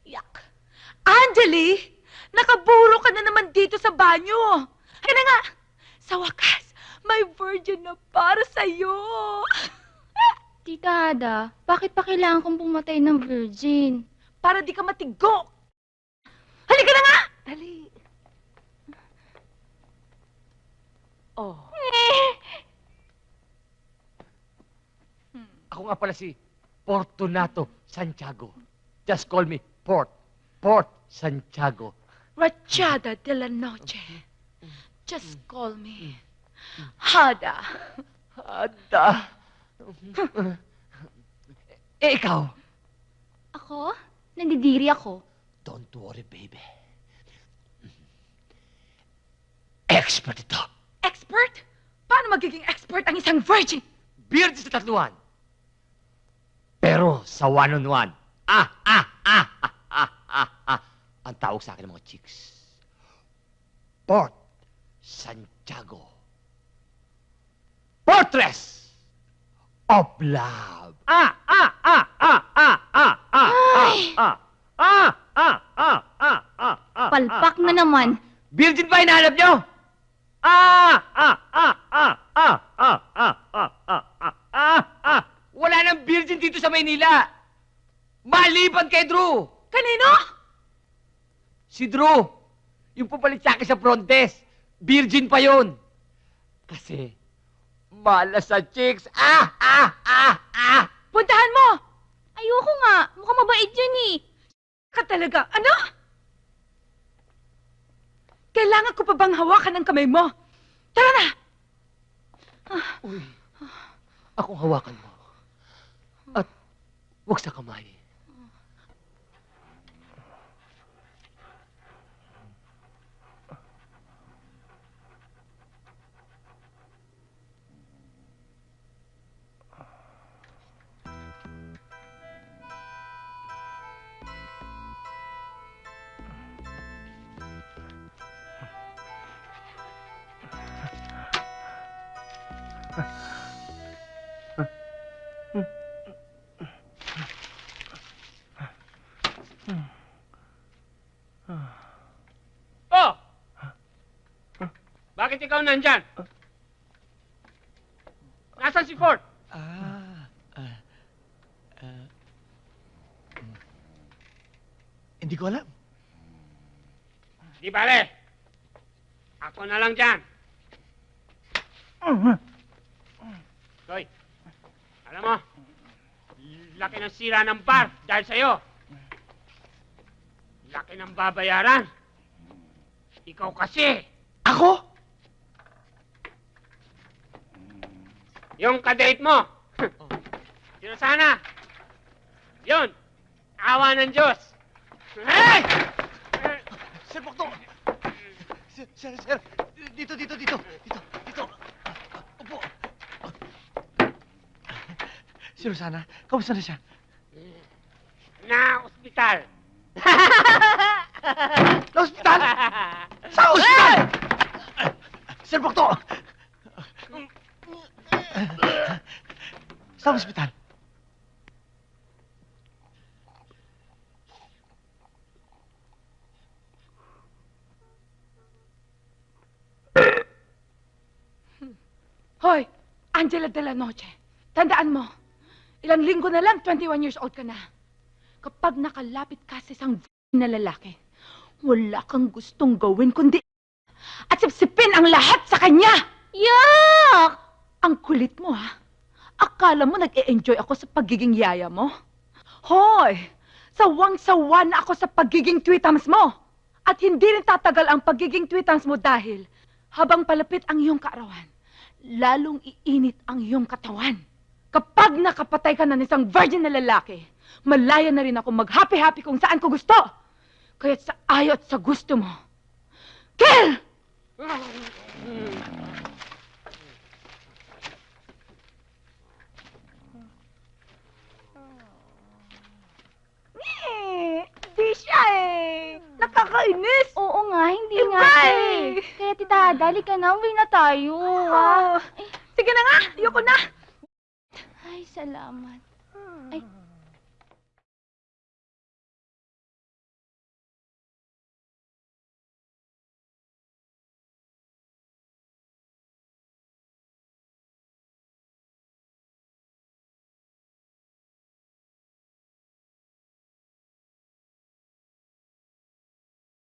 Yak! Anjali! Nakaburo ka na naman dito sa banyo! Kaya na nga! Sa wakas, may virgin na para sa'yo! Tita Ada, bakit pa kailangan kong pumatay ng virgin? Para di ka matigo! Halika na nga! Dali! Oh. Ako nga pala si Fortunato Santiago. Just call me Port Santiago. Rachada de la Noche. Just call me Hada. Ada. Ikaw? Ako? Nandidiri ako. Don't worry, baby. Expert ito. Expert? Paano magiging expert ang isang virgin? Virgin sa tatluhan. Pero sa one-on-one. Ang tawag sa akin ng mga chicks. Port Santiago. Fortress of Love. Palpak na naman. Virgin ba hinahanap nyo? Wala nang virgin dito sa Maynila. Maliban kay Drew. Kanino? Si Drew. Yung pupalit sa akin sa front desk. Virgin pa yon. Kasi, malas sa chicks. Puntahan mo! Ayoko nga. Mukhang mabait yun eh. Ka talaga. Ano? Kailangan ko pa bang hawakan ang kamay mo? Tara na! Uy, akong hawakan mo. At huwag sa kamay. Oh! Bakit ikaw nandyan? Nasaan si Ford? Hindi ko alam. Di bale. Ako na lang dyan. Koy, alam mo, laki ng sira ng bar dahil sa'yo. Laki ng babayaran. Ikaw kasi. Ako? Yung kadate mo. Sino sana? Yun. Awa ng Diyos. Hey! Sir Pokto! Sir! Dito! Upo! Si Rosana, kamusta na siya? Na ospital. Sa ospital? Sa ospital! Sir Pokto! Sa ospital? Hoy, Angela de la Noche. Tandaan mo, ilang linggo na lang, 21 years old ka na. Kapag nakalapit ka sa isang na lalaki, wala kang gustong gawin kundi at sipsipin ang lahat sa kanya. Yuck! Ang kulit mo, ha? Akala mo nag-e-enjoy ako sa pagiging yaya mo? Hoy, sawang-sawa na ako sa pagiging tweetams mo. At hindi rin tatagal ang pagiging tweetams mo dahil habang palapit ang iyong kaarawan, lalong iinit ang iyong katawan. Kapag nakapatay ka na ng isang virgin na lalaki, malaya na rin ako mag-happy-happy kung saan ko gusto. Kaya't sa ayaw at sa gusto mo. Kill! Di siya eh. Nakakainis. Oo nga, hindi Iba nga eh. eh. Kaya tita, dali ka na, uwi na tayo. Sige na nga, ayoko na. Ay, salamat.